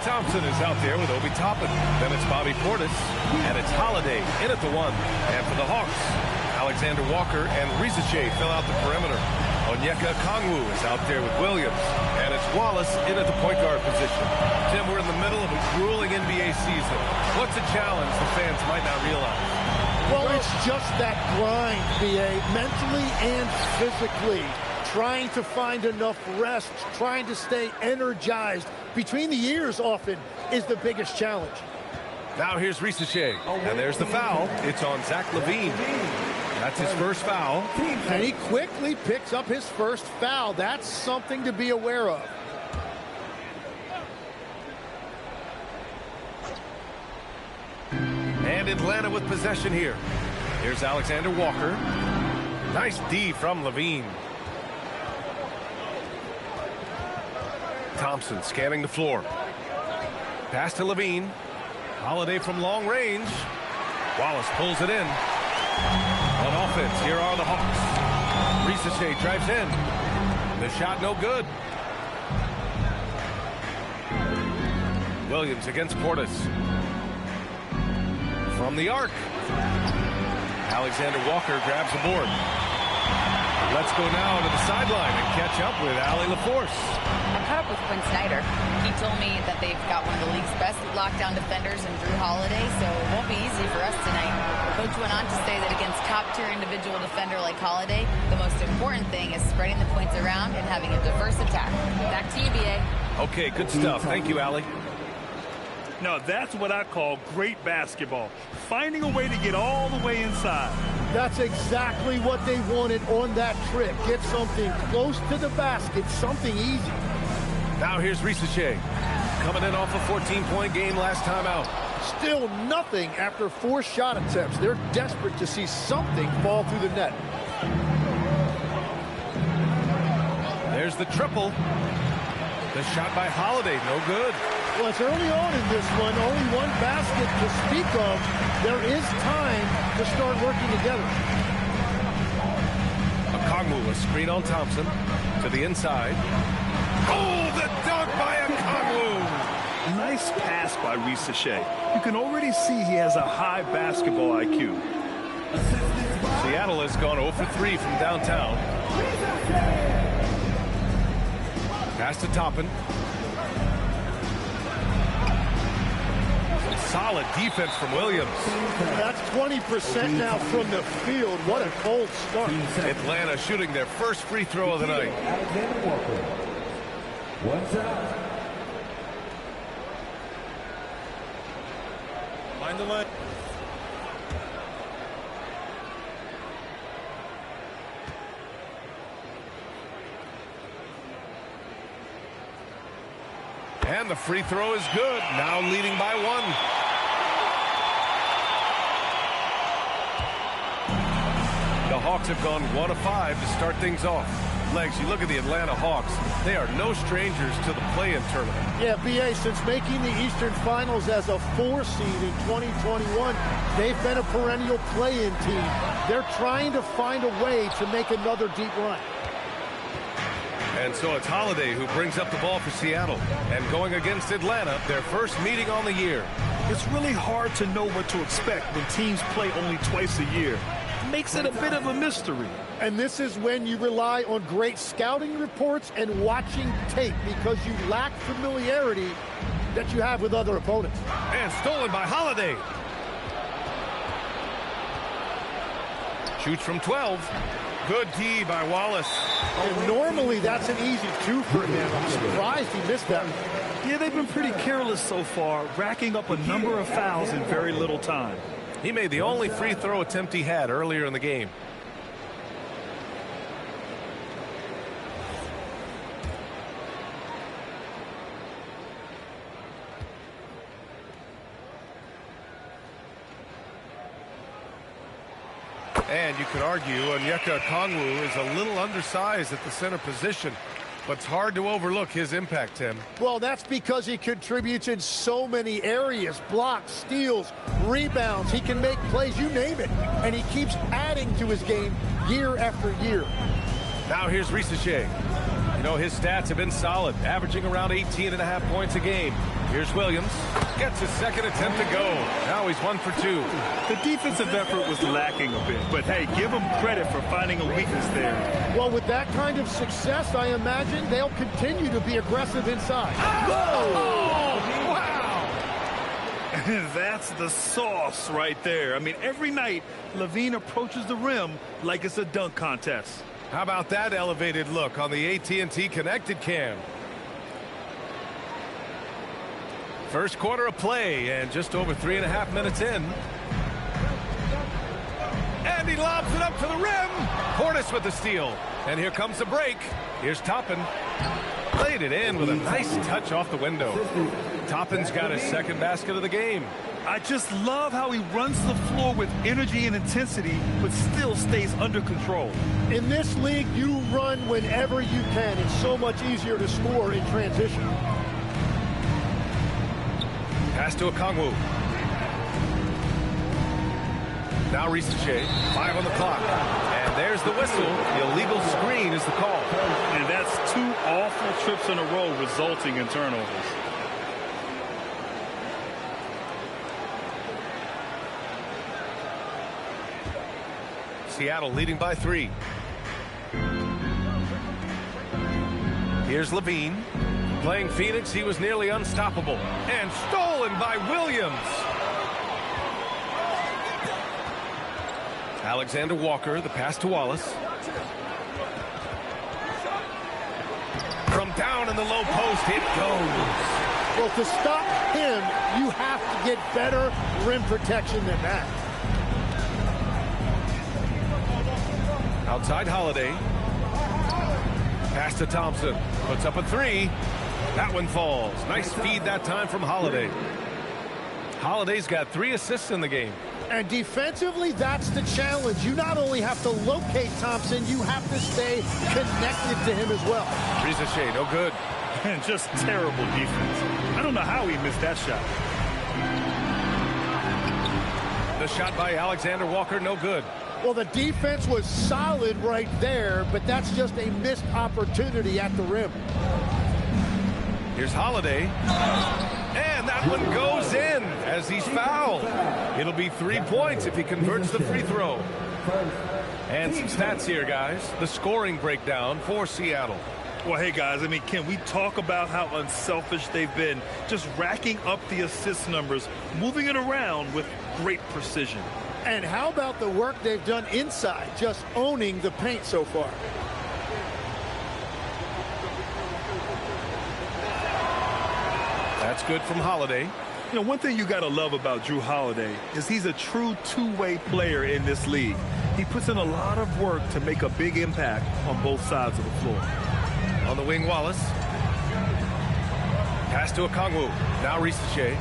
Thompson is out there with Obi Toppin. Then it's Bobby Portis, and it's Holiday in at the 1. And for the Hawks, Alexander Walker and Risache fill out the perimeter. Onyeka Okongwu is out there with Williams, and it's Wallace in at the point guard position. Tim, we're in the middle of a grueling NBA season. What's a challenge the fans might not realize? Well, it's just that grind, BA, mentally and physically. Trying to find enough rest, trying to stay energized between the years often is the biggest challenge. Now here's Risache, and there's the foul. It's on Zach LaVine. That's his first foul. And he quickly picks up his first foul. That's something to be aware of. And Atlanta with possession here. Here's Alexander Walker. Nice D from LaVine. Thompson scanning the floor. Pass to LaVine. Holiday from long range. Wallace pulls it in. On offense, here are the Hawks. Risache drives in. The shot no good. Williams against Portis. From the arc. Alexander Walker grabs the board. Let's go now to the sideline and catch up with Allie LaForce. I caught up with Quinn Snyder. He told me that they've got one of the league's best lockdown defenders in Drew Holiday, so it won't be easy for us tonight. Coach went on to say that against top-tier individual defender like Holiday, the most important thing is spreading the points around and having a diverse attack. Back to you, B.A. Okay, good stuff. Thank you, Allie. Now, that's what I call great basketball. Finding a way to get all the way inside. That's exactly what they wanted on that trip. Get something close to the basket, something easy. Now here's Risache. Coming in off a 14-point game last time out. Still nothing after 4 shot attempts. They're desperate to see something fall through the net. There's the triple. The shot by Holiday, no good. Well, it's early on in this one. Only one basket to speak of. There is time to start working together. Okongwu, a screen on Thompson. To the inside. Oh, the dunk by Okongwu! Nice pass by Risache. You can already see he has a high basketball IQ. Seattle has gone 0 for 3 from downtown. Pass to Toppin. Solid defense from Williams. That's 20% now from the field. What a cold start. Atlanta shooting their first free throw of the night. Alexander Walker. One shot. Mind the line. And the free throw is good. Now leading by 1. The Hawks have gone 1 of 5 to start things off. Legs, you look at the Atlanta Hawks. They are no strangers to the play-in tournament. Yeah, BA, since making the Eastern Finals as a 4 seed in 2021, they've been a perennial play-in team. They're trying to find a way to make another deep run. And so it's Holiday who brings up the ball for Seattle. And going against Atlanta, their first meeting on the year. It's really hard to know what to expect when teams play only twice a year. It makes it a bit of a mystery. And this is when you rely on great scouting reports and watching tape because you lack familiarity that you have with other opponents. And stolen by Holiday. Shoots from 12. Good D by Wallace. And normally that's an easy 2 for him. I'm surprised he missed that. Yeah, they've been pretty careless so far, racking up a number of fouls in very little time. He made the only free throw attempt he had earlier in the game. And you could argue Onyeka Okongwu is a little undersized at the center position, but it's hard to overlook his impact, Tim. Well, that's because he contributes in so many areas. Blocks, steals, rebounds. He can make plays, you name it. And he keeps adding to his game year after year. Now here's Risache. You know, his stats have been solid, averaging around 18.5 points a game. Here's Williams. Gets his second attempt to go. Now he's 1 for 2. The defensive effort was lacking a bit, but hey, give him credit for finding a weakness there. Well, with that kind of success, I imagine they'll continue to be aggressive inside. Oh, wow! And that's the sauce right there. I mean, every night, LaVine approaches the rim like it's a dunk contest. How about that elevated look on the AT&T connected cam? First quarter of play and just over 3.5 minutes in. And he lobs it up to the rim. Portis with the steal. And here comes the break. Here's Toppin. Played it in with a nice touch off the window. Toppin's got his second basket of the game. I just love how he runs the floor with energy and intensity, but still stays under control. In this league, you run whenever you can. It's so much easier to score in transition. Pass to Okongwu. Now Risache, 5 on the clock. And there's the whistle. The illegal screen is the call. And that's 2 awful trips in a row resulting in turnovers. Seattle leading by 3. Here's LaVine. Playing Phoenix, he was nearly unstoppable. And stolen by Williams. Alexander Walker, the pass to Wallace. From down in the low post, it goes. Well, to stop him, you have to get better rim protection than that. Outside Holiday. Pass to Thompson. Puts up a 3. That one falls. Nice feed that time from Holiday. Holiday's got 3 assists in the game. And defensively, that's the challenge. You not only have to locate Thompson, you have to stay connected to him as well. Risache, no good. And just terrible defense. I don't know how he missed that shot. The shot by Alexander Walker, no good. Well, the defense was solid right there, but that's just a missed opportunity at the rim. Here's Holiday. And that one goes in as he's fouled. It'll be 3 points if he converts the free throw. And some stats here, guys. The scoring breakdown for Seattle. Well, hey, guys, I mean, can we talk about how unselfish they've been? Just racking up the assist numbers, moving it around with great precision. And how about the work they've done inside, just owning the paint so far? That's good from Holiday. You know, one thing you got to love about Jrue Holiday is he's a true two-way player in this league. He puts in a lot of work to make a big impact on both sides of the floor. On the wing, Wallace. Pass to Okongwu. Now Risache.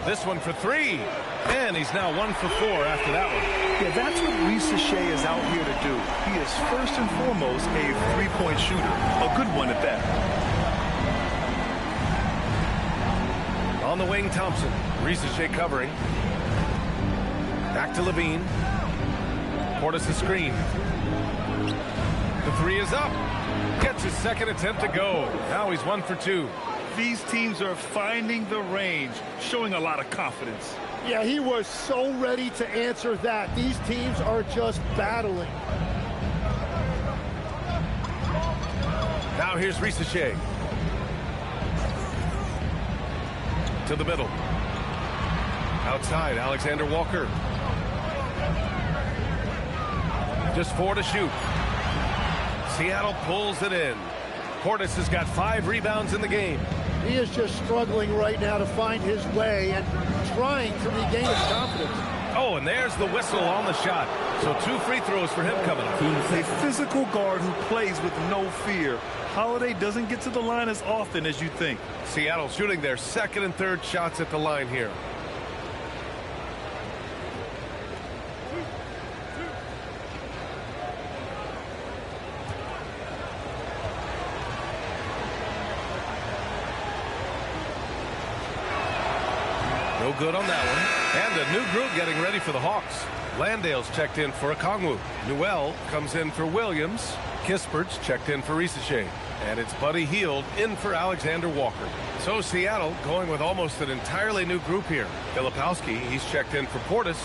This one for 3. And he's now 1 for 4 after that one. Yeah, that's what Risache is out here to do. He is first and foremost a three-point shooter. A good one at that. On the wing, Thompson. Risache covering. Back to LaVine. Portis the screen. The 3 is up. Gets his second attempt to go. Now he's 1 for 2. These teams are finding the range, showing a lot of confidence. Yeah, he was so ready to answer that. These teams are just battling. Now here's Risache. To the middle. Outside, Alexander Walker. Just 4 to shoot. Seattle pulls it in. Portis has got 5 rebounds in the game. He is just struggling right now to find his way and trying to regain his confidence. Oh, and there's the whistle on the shot. So 2 free throws for him coming up. A physical guard who plays with no fear. Holiday doesn't get to the line as often as you think. Seattle shooting their second and third shots at the line here. No good on that one. And a new group getting ready for the Hawks. Landale's checked in for Okongwu. Newell comes in for Williams. Kispert's checked in for Risache. And it's Buddy Hield in for Alexander Walker. So Seattle going with almost an entirely new group here. Filipowski, he's checked in for Portis.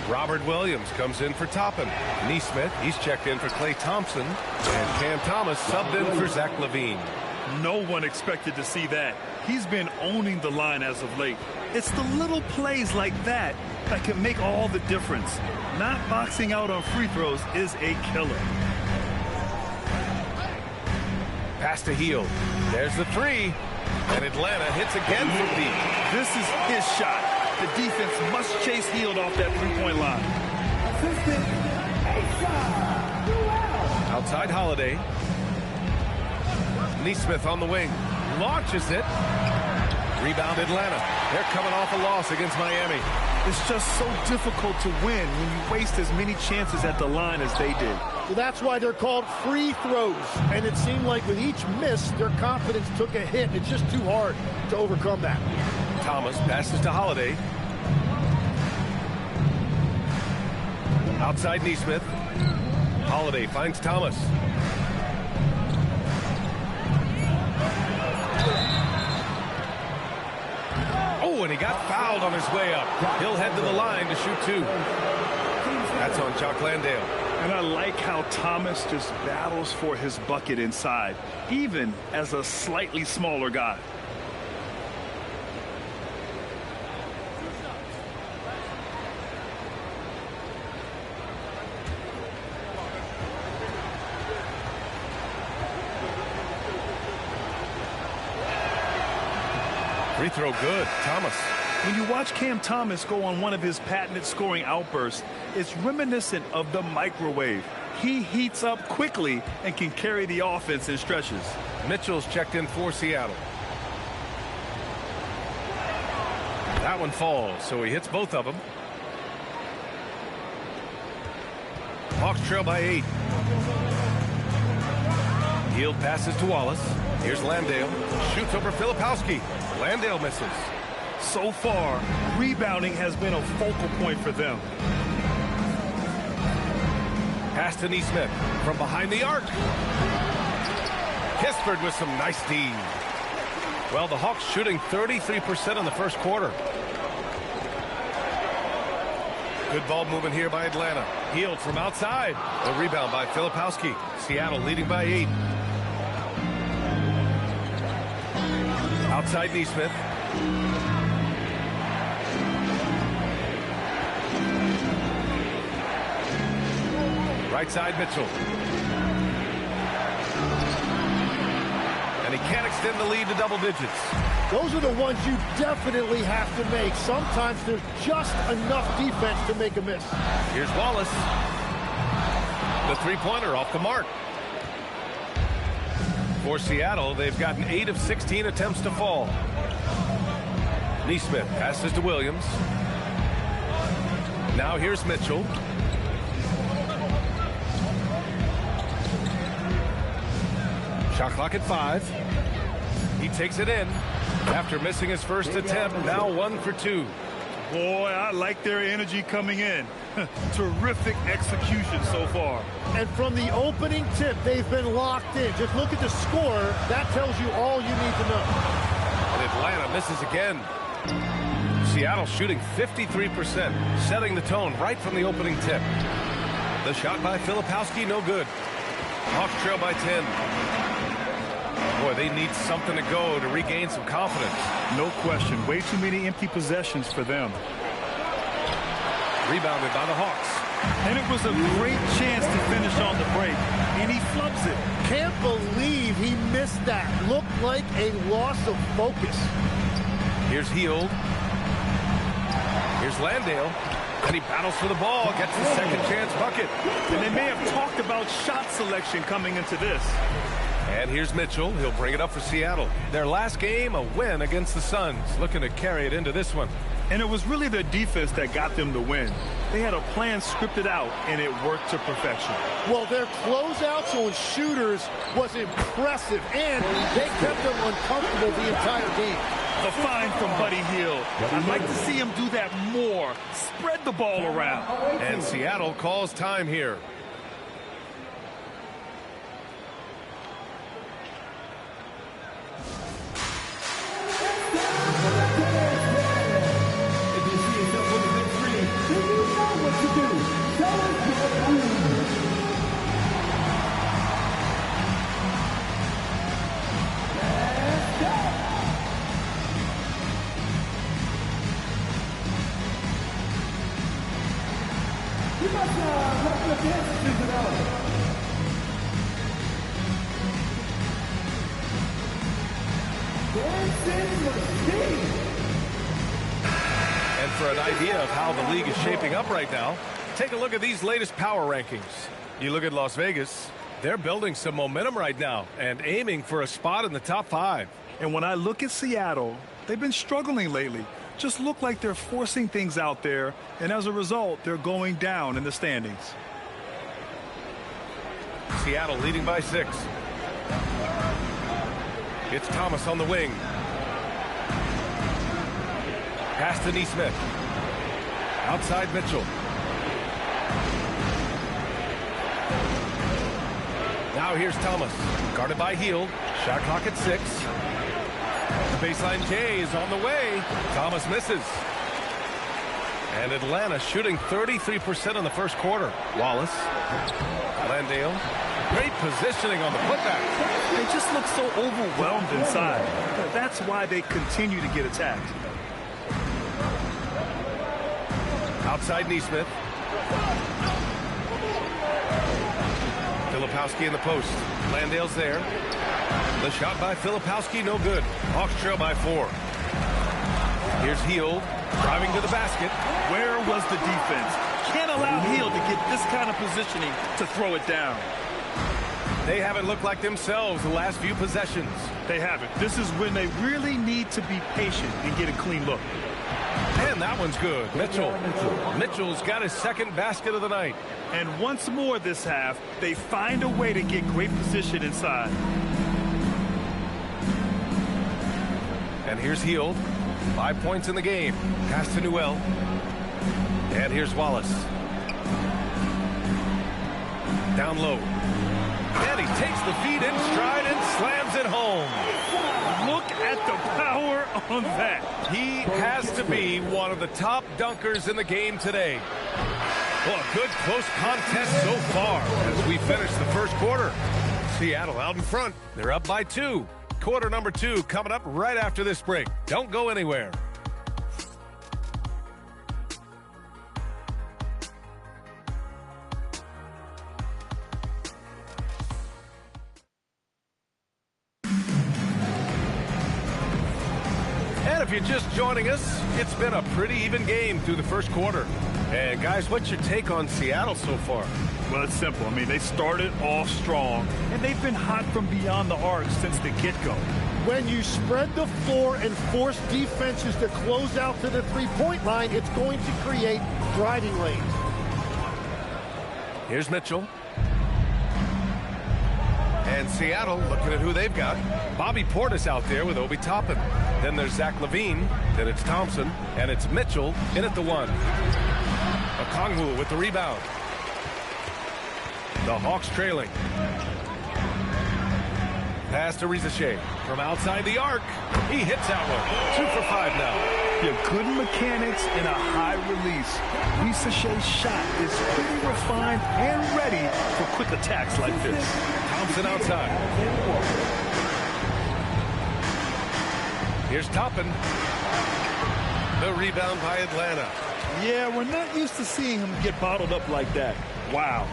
Robert Williams comes in for Toppin. Neesmith, he's checked in for Klay Thompson. And Cam Thomas subbed in for Zach LaVine. No one expected to see that. He's been owning the line as of late. It's the little plays like that that can make all the difference. Not boxing out on free throws is a killer. Pass to Hield. There's the three. And Atlanta hits again from deep. This is his shot. The defense must chase Hield off that three-point line. Outside Holiday. Neesmith on the wing. Launches it. Rebound Atlanta. They're coming off a loss against Miami. It's just so difficult to win when you waste as many chances at the line as they did. Well, that's why they're called free throws. And it seemed like with each miss, their confidence took a hit. It's just too hard to overcome that. Thomas passes to Holiday. Outside Neesmith. Holiday finds Thomas. Oh, and he got fouled on his way up. He'll head to the line to shoot two. That's on Jock Landale. And I like how Thomas just battles for his bucket inside, even as a slightly smaller guy. Free throw good. Thomas. When you watch Cam Thomas go on one of his patented scoring outbursts, it's reminiscent of the microwave. He heats up quickly and can carry the offense in stretches. Mitchell's checked in for Seattle. That one falls, so he hits both of them. Hawks trail by 8. Hield passes to Wallace. Here's Landale. Shoots over Filipowski. Landale misses. So far, rebounding has been a focal point for them. Pass to Neesmith from behind the arc. Kispert with some nice D. Well, the Hawks shooting 33% in the first quarter. Good ball movement here by Atlanta. Hield from outside. The rebound by Filipowski. Seattle leading by 8. Outside Neesmith. Right side Mitchell. And he can't extend the lead to double digits. Those are the ones you definitely have to make. Sometimes there's just enough defense to make a miss. Here's Wallace. The three-pointer off the mark. For Seattle, they've gotten 8 of 16 attempts to fall. Neesmith passes to Williams. Now here's Mitchell. Shot clock at 5. He takes it in after missing his first attempt. Now 1 for 2. Boy, I like their energy coming in. Terrific execution so far. And from the opening tip, they've been locked in. Just look at the score. That tells you all you need to know. And Atlanta misses again. Seattle shooting 53%, setting the tone right from the opening tip. The shot by Filipowski, no good. Hawks trail by 10. Boy, they need something to go to regain some confidence. No question. Way too many empty possessions for them. Rebounded by the Hawks. And it was a great chance to finish on the break. And he flubs it. Can't believe he missed that. Looked like a loss of focus. Here's Hield. Here's Landale. And he battles for the ball. Gets the second chance bucket. And they may have talked about shot selection coming into this. And here's Mitchell. He'll bring it up for Seattle. Their last game, a win against the Suns. Looking to carry it into this one. And it was really their defense that got them the win. They had a plan scripted out, and it worked to perfection. Well, their closeouts on shooters was impressive, and they kept them uncomfortable the entire game. The find from Buddy Hield. I'd like to see him do that more. Spread the ball around. And Seattle calls time here. And for an idea of how the league is shaping up right now, take a look at these latest power rankings. You look at Las Vegas, they're building some momentum right now and aiming for a spot in the top 5. And when I look at Seattle, they've been struggling lately. Just look like they're forcing things out there, and as a result, they're going down in the standings. Seattle leading by 6. It's Thomas on the wing. Pass to Neesmith. Outside Mitchell. Now here's Thomas. Guarded by Hield. Shot clock at 6. The baseline J is on the way. Thomas misses. And Atlanta shooting 33% in the first quarter. Wallace. Landale. Great positioning on the putback. They just look so overwhelmed inside. That's why they continue to get attacked. Outside Neesmith. Filipowski in the post. Landale's there. The shot by Filipowski, no good. Hawks trail by 4. Here's Hield driving to the basket. Where was the defense? Can't allow Hield to get this kind of positioning to throw it down. They haven't looked like themselves the last few possessions. They haven't. This is when they really need to be patient and get a clean look. And that one's good. Mitchell's got his second basket of the night. And once more this half, they find a way to get great position inside. And here's Hield. 5 points in the game. Pass to Newell. And here's Wallace. Down low. And he takes the feed in stride and slams it home. Look at the power on that. He has to be one of the top dunkers in the game today. Well, a good close contest so far as we finish the first quarter. Seattle out in front. They're up by 2. Quarter number 2 coming up right after this break. Don't go anywhere. And if you're just joining us, it's been a pretty even game through the first quarter. And guys, what's your take on Seattle so far? Well, it's simple. I mean, they started off strong, and they've been hot from beyond the arc since the get-go. When you spread the floor and force defenses to close out to the three-point line, it's going to create driving lanes. Here's Mitchell. And Seattle looking at who they've got. Bobby Portis out there with Obi Toppin. Then there's Zach LaVine. Then it's Thompson. And it's Mitchell in at the 1. Okongwu with the rebound. The Hawks trailing. Pass to Rizachet from outside the arc. He hits that one. 2 for 5 now. Yeah, good mechanics and a high release. Rizzachet's shot is pretty refined and ready for quick attacks like this. Thompson outside. Here's Toppin. The rebound by Atlanta. Yeah, we're not used to seeing him get bottled up like that. Wow.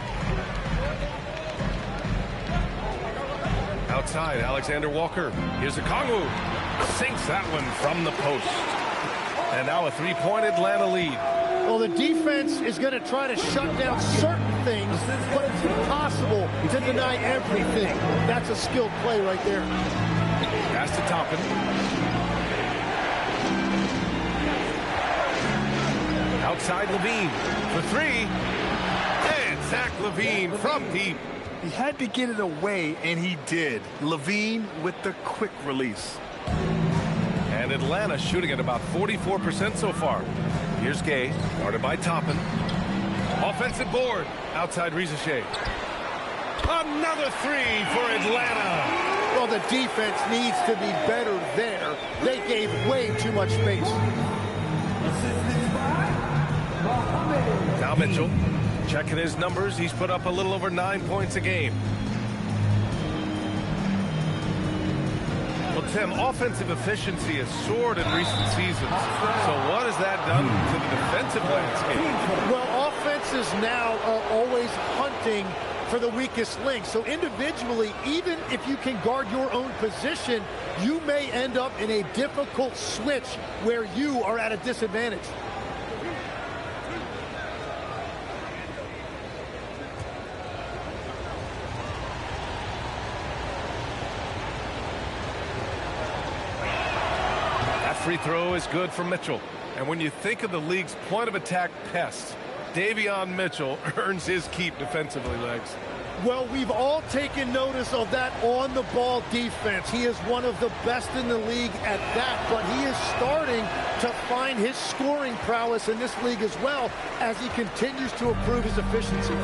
Outside, Alexander Walker. Here's Okongwu. Sinks that one from the post. And now a 3-point Atlanta lead. Well, the defense is going to try to shut down certain things, but it's impossible to deny everything. That's a skilled play right there. Pass to Toppin. Outside Levine for three. And Zach Levine from deep. He had to get it away, and he did. Levine with the quick release. And Atlanta shooting at about 44% so far. Here's Gay, guarded by Toppin. Offensive board. Outside Rizachet. Another three for Atlanta. Well, the defense needs to be better there. They gave way too much space. Now Mitchell, checking his numbers. He's put up a little over 9 points a game. Well, Tim, offensive efficiency has soared in recent seasons. So what has that done to the defensive landscape? Well, offenses now are always hunting for the weakest link. So individually, even if you can guard your own position, you may end up in a difficult switch where you are at a disadvantage. That free throw is good for Mitchell. And when you think of the league's point of attack pest, Davion Mitchell earns his keep defensively, Legs. Well, we've all taken notice of that on-the-ball defense. He is one of the best in the league at that, but he is starting to find his scoring prowess in this league as well as he continues to improve his efficiency.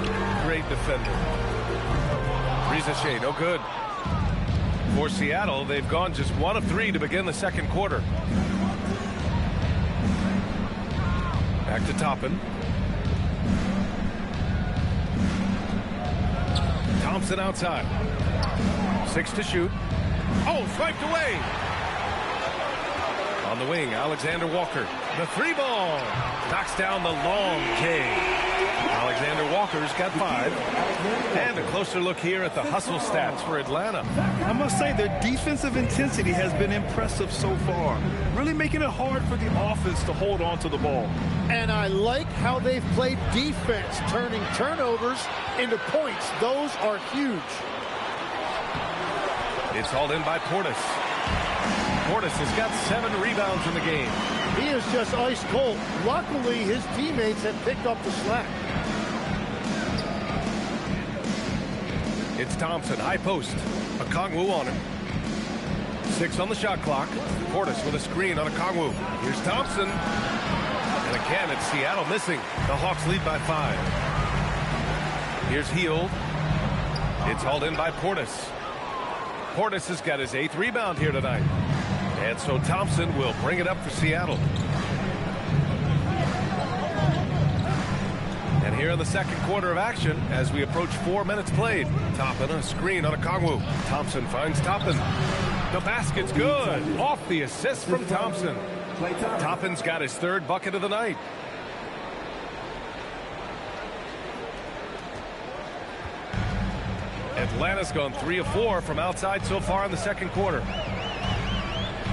Great defender. Rizachet, no good. For Seattle, they've gone just 1 of 3 to begin the second quarter. Back to Toppin. Thompson outside. 6 to shoot. Oh, swiped away. On the wing, Alexander Walker. The 3 ball. Knocks down the long K. Alexander Walker's got 5. And a closer look here at the hustle stats for Atlanta. I must say their defensive intensity has been impressive so far. Really making it hard for the offense to hold on to the ball. And I like how they've played defense, turning turnovers into points. Those are huge. It's hauled in by Portis. Portis has got 7 rebounds in the game. He is just ice cold. Luckily, his teammates have picked up the slack. It's Thompson, high post. Okongwu on him. 6 on the shot clock. Portis with a screen on Okongwu. Here's Thompson. And again, it's Seattle missing. The Hawks lead by 5. Here's Hield. It's hauled in by Portis. Portis has got his 8th rebound here tonight. And so Thompson will bring it up for Seattle. And here in the second quarter of action, as we approach 4 minutes played, Toppin a screen on Okongwu. Thompson finds Toppin. The basket's good. Off the assist from Thompson. Toppin's got his 3rd bucket of the night. Atlanta's gone 3 of 4 from outside so far in the second quarter.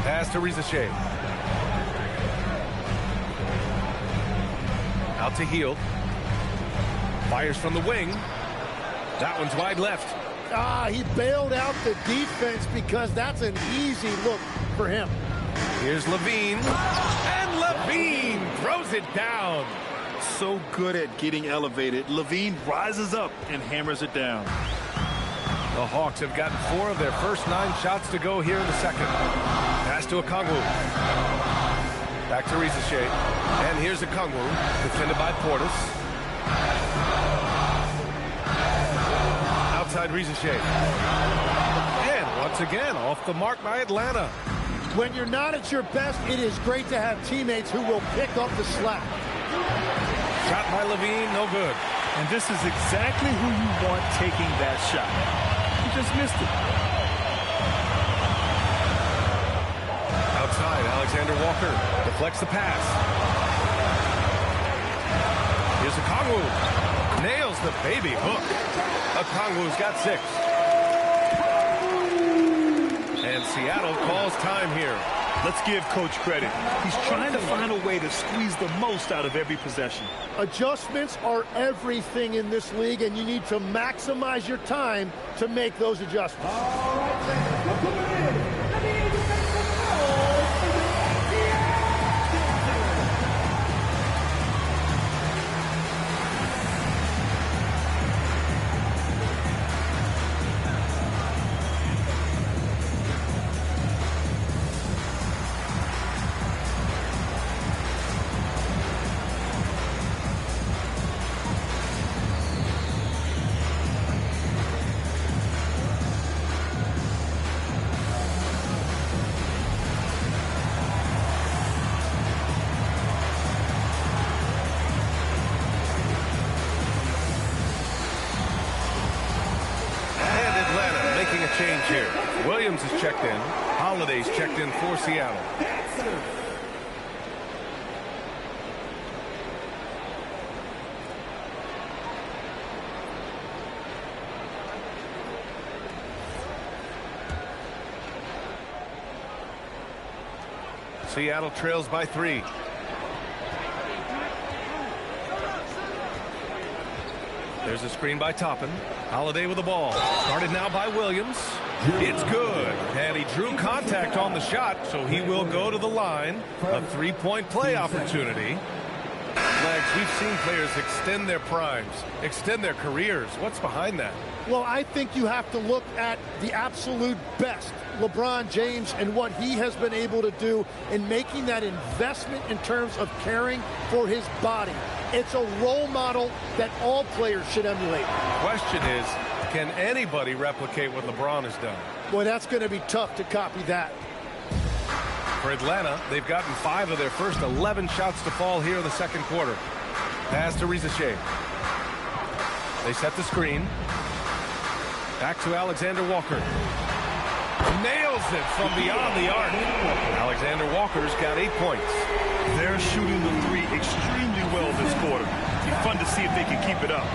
Pass to Rizachet. Out to Hield. Fires from the wing. That one's wide left. He bailed out the defense because that's an easy look for him. Here's Levine. And Levine throws it down. So good at getting elevated. Levine rises up and hammers it down. The Hawks have gotten 4 of their first 9 shots to go here in the second. Pass to Okongwu. Back to Rizachet. And here's Okongwu, defended by Portis. Outside Rizachet. And once again, off the mark by Atlanta. When you're not at your best, it is great to have teammates who will pick up the slack. Shot by Levine, no good. And this is exactly who you want taking that shot. He just missed it. Outside, Alexander Walker deflects the pass. Here's Okongwu. Nails the baby hook. Okongwu's got 6. And Seattle calls time here. Let's give Coach credit. He's trying to find a way to squeeze the most out of every possession. Adjustments are everything in this league, and you need to maximize your time to make those adjustments. All right, is checked in. Holiday's checked in for Seattle. Seattle trails by 3. There's a screen by Toppin. Holiday with the ball. Started now by Williams. It's good. And he drew contact on the shot, so he will go to the line. A 3-point play opportunity. Legs, we've seen players extend their primes, extend their careers. What's behind that? Well, I think you have to look at the absolute best, LeBron James, and what he has been able to do in making that investment in terms of caring for his body. It's a role model that all players should emulate. Question is, can anybody replicate what LeBron has done? Boy, that's going to be tough to copy that. For Atlanta, they've gotten 5 of their first 11 shots to fall here in the second quarter. Pass to Rizachet. They set the screen. Back to Alexander Walker. Nails it from beyond the arc. Alexander Walker's got 8 points. They're shooting the 3 extremely well this quarter. It'll be fun to see if they can keep it up.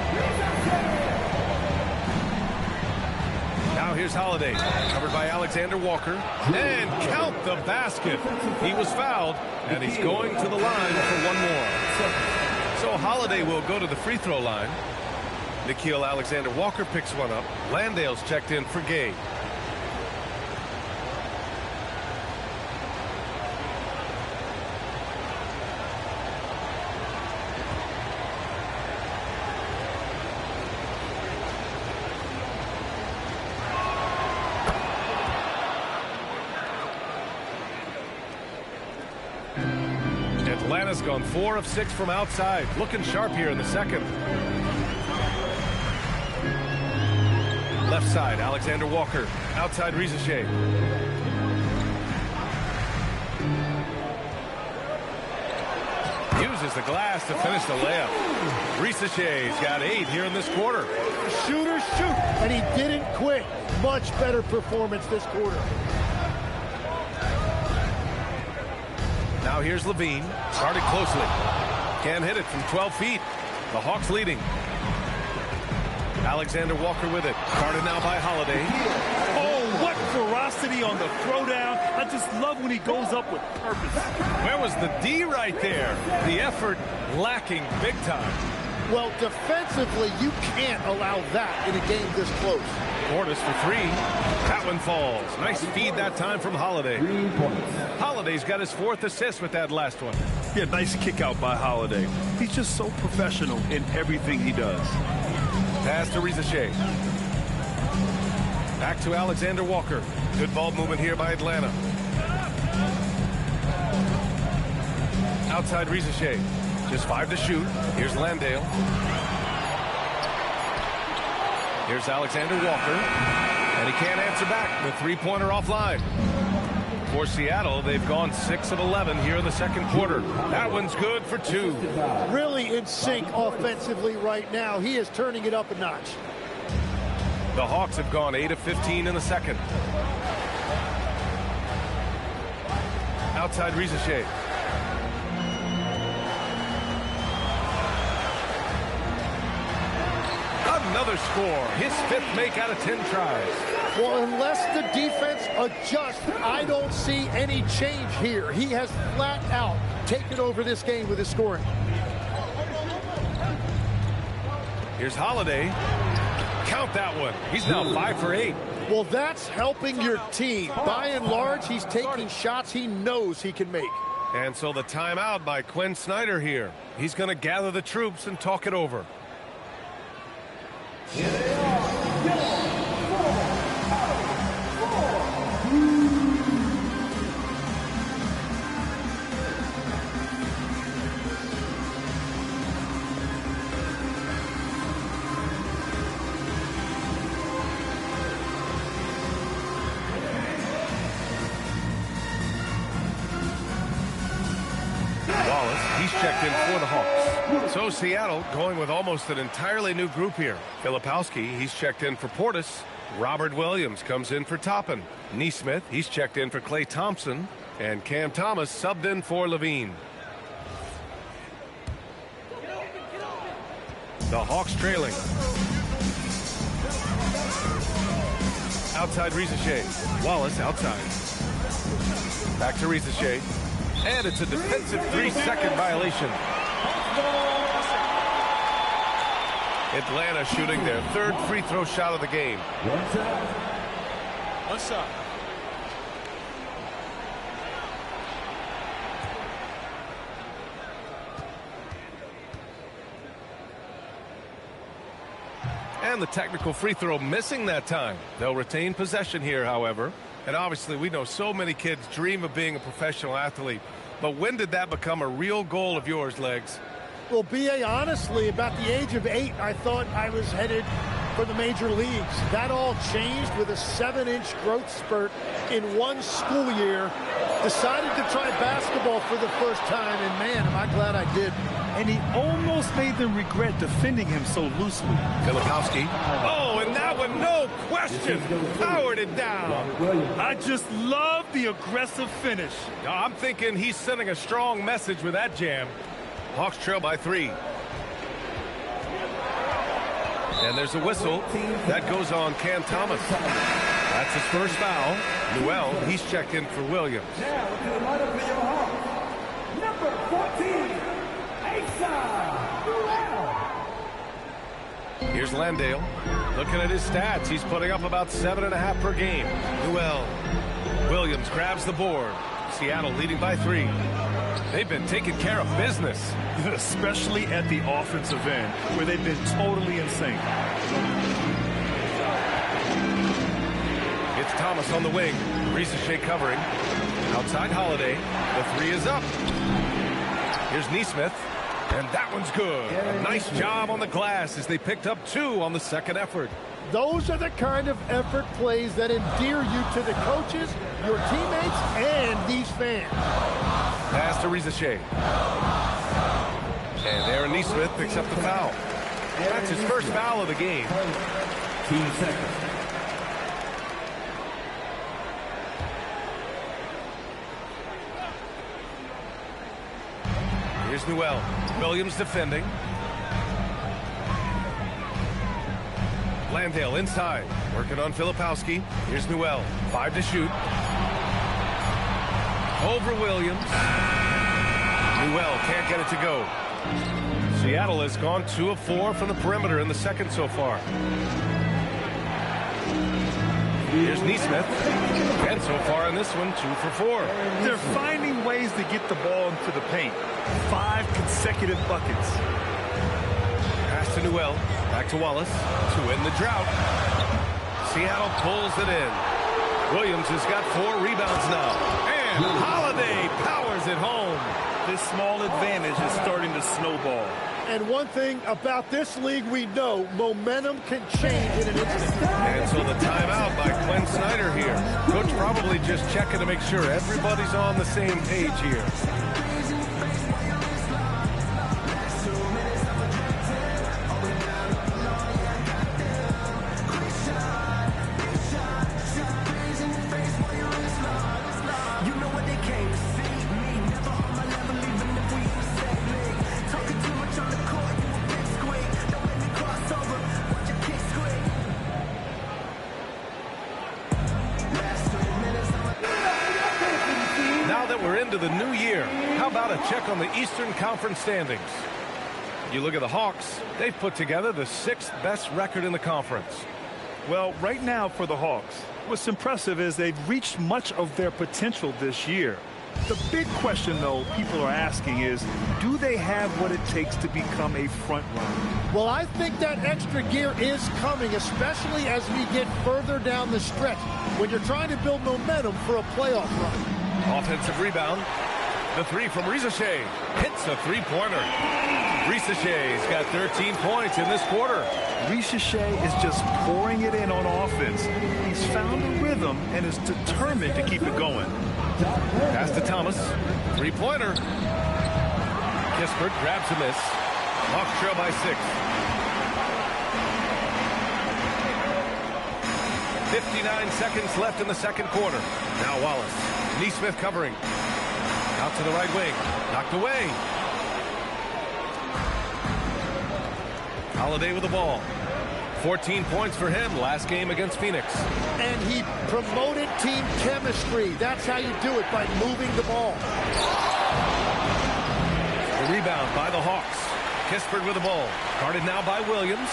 Now here's Holiday, covered by Alexander Walker, and count the basket. He was fouled, and he's going to the line for one more. So Holiday will go to the free throw line. Nickeil Alexander-Walker picks one up. Landale's checked in for Gay. Atlanta's gone 4 of 6 from outside. Looking sharp here in the second. Left side, Alexander Walker. Outside, Rizachet. Uses the glass to finish the layup. Rizachet's got 8 here in this quarter. Shooter, shoot. And he didn't quit. Much better performance this quarter. Now here's Levine. Started closely. Can't hit it from 12 feet. The Hawks leading. Alexander Walker with it. Started now by Holiday. Oh, what ferocity on the throwdown. I just love when he goes up with purpose. Where was the D right there? The effort lacking big time. Well, defensively, you can't allow that in a game this close. Portis for 3. That one falls. Nice feed that time from Holiday. Holiday's got his 4th assist with that last one. Yeah, nice kick out by Holiday. He's just so professional in everything he does. Pass to Rizachet. Back to Alexander Walker. Good ball movement here by Atlanta. Outside Rizachet. Just 5 to shoot. Here's Landale. Here's Alexander Walker. And he can't answer back. The 3-pointer offline. For Seattle, they've gone 6 of 11 here in the second quarter. That one's good for 2. Really in sync offensively right now. He is turning it up a notch. The Hawks have gone 8 of 15 in the second. Outside Rizachet. Another score. His 5th make out of 10 tries. Well, unless the defense adjusts, I don't see any change here. He has flat out taken over this game with his scoring. Here's Holiday. Count that one. He's now 5 for 8. Well, that's helping your team. By and large, he's taking shots he knows he can make. And so the timeout by Quinn Snyder here. He's going to gather the troops and talk it over. He's checked in for the Hawks. So Seattle going with almost an entirely new group here. Filipowski, he's checked in for Portis. Robert Williams comes in for Toppin. Neesmith, he's checked in for Klay Thompson. And Cam Thomas subbed in for Levine. The Hawks trailing. Outside Rizachet. Wallace outside. Back to Rizachet. And it's a defensive 3-second violation. Atlanta shooting their third free throw shot of the game. What's up? And the technical free throw missing that time. They'll retain possession here, however. And obviously, we know so many kids dream of being a professional athlete. But when did that become a real goal of yours, Legs? Well, B.A., honestly, about the age of 8, I thought I was headed for the major leagues. That all changed with a 7-inch growth spurt in one school year. Decided to try basketball for the first time, and man, am I glad I did. And he almost made them regret defending him so loosely. Filipowski. Oh, and that one, no question, powered it down. I just love the aggressive finish. I'm thinking he's sending a strong message with that jam. Hawks trail by 3. And there's a whistle. That goes on Cam Thomas. That's his first foul. Newell, he's checked in for Williams. Now to the lineup for your Hawks. Number 14, Asa Newell. Here's Landale. Looking at his stats, he's putting up about 7.5 per game. Newell. Williams grabs the board. Seattle leading by 3. They've been taking care of business. Especially at the offensive end, where they've been totally in sync. It's Thomas on the wing. Rizachet covering. Outside Holiday. The 3 is up. Here's Neesmith. And that one's good. A nice job on the glass as they picked up 2 on the second effort. Those are the kind of effort plays that endear you to the coaches, your teammates, and these fans. Pass to Rizachet. And Aaron Neesmith picks up the foul. That's his first foul of the game. 2 seconds. Here's Newell. Williams defending. Landale inside. Working on Filipowski. Here's Newell. 5 to shoot. Over Williams. Newell can't get it to go. Seattle has gone 2 of 4 from the perimeter in the second so far. Here's Neesmith. And so far in this one, 2 for 4. They're finding ways to get the ball into the paint. 5 consecutive buckets. Pass to Newell. Back to Wallace to end the drought. Seattle pulls it in. Williams has got 4 rebounds now. And Holiday powers it home. This small advantage is starting to snowball. And one thing about this league we know, momentum can change in an instant. And so the timeout by Quinn Snyder here. Coach probably just checking to make sure everybody's on the same page here. The new year. How about a check on the Eastern Conference standings? You look at the Hawks, they've put together the 6th best record in the conference. Well, right now for the Hawks, what's impressive is they've reached much of their potential this year. The big question, though, people are asking is, do they have what it takes to become a front runner? Well, I think that extra gear is coming, especially as we get further down the stretch, when you're trying to build momentum for a playoff run. Offensive rebound. The 3 from Rizachet. Hits a 3-pointer. Rizzachet's got 13 points in this quarter. Rizachet is just pouring it in on offense. He's found a rhythm and is determined to keep it going. Pass to Thomas. 3-pointer. Kispert grabs a miss. Hawks trail by 6. 59 seconds left in the second quarter. Now Wallace. Neesmith covering. Out to the right wing. Knocked away. Holiday with the ball. 14 points for him last game against Phoenix. And he promoted team chemistry. That's how you do it, by moving the ball. The rebound by the Hawks. Kispert with the ball. Guarded now by Williams.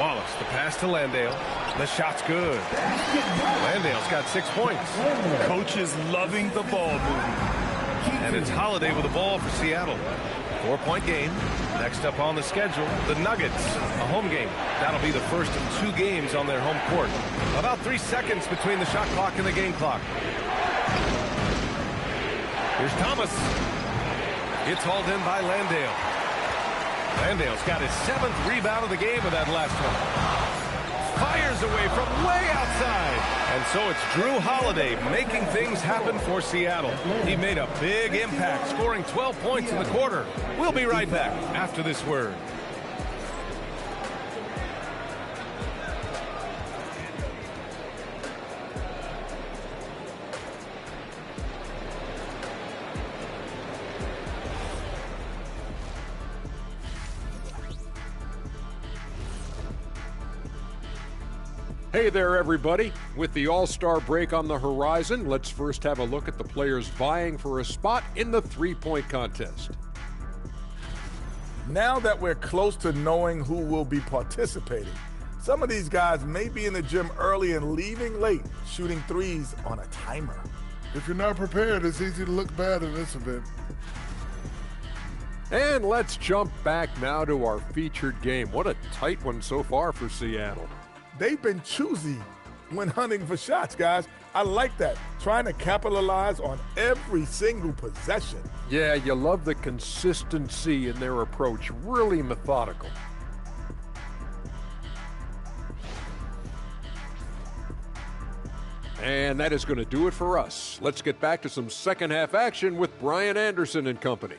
Wallace, the pass to Landale. The shot's good. Landale's got 6 points. Coach is loving the ball movement. And it's Holiday with the ball for Seattle. 4-point game. Next up on the schedule, the Nuggets, a home game. That'll be the first of 2 games on their home court. About 3 seconds between the shot clock and the game clock. Here's Thomas. It's hauled in by Landale. Landale's got his 7th rebound of the game with that last one. Fires away from way outside. And so it's Drew Holiday making things happen for Seattle. He made a big impact, scoring 12 points in the quarter. We'll be right back after this word. Hey there, everybody. With the All-Star break on the horizon, let's first have a look at the players vying for a spot in the three-point contest. Now that we're close to knowing who will be participating, some of these guys may be in the gym early and leaving late, shooting threes on a timer. If you're not prepared, it's easy to look bad in this event. And let's jump back now to our featured game. What a tight one so far for Seattle. They've been choosy when hunting for shots, guys. I like that. Trying to capitalize on every single possession. Yeah, you love the consistency in their approach. Really methodical. And that is going to do it for us. Let's get back to some second half action with Brian Anderson and company.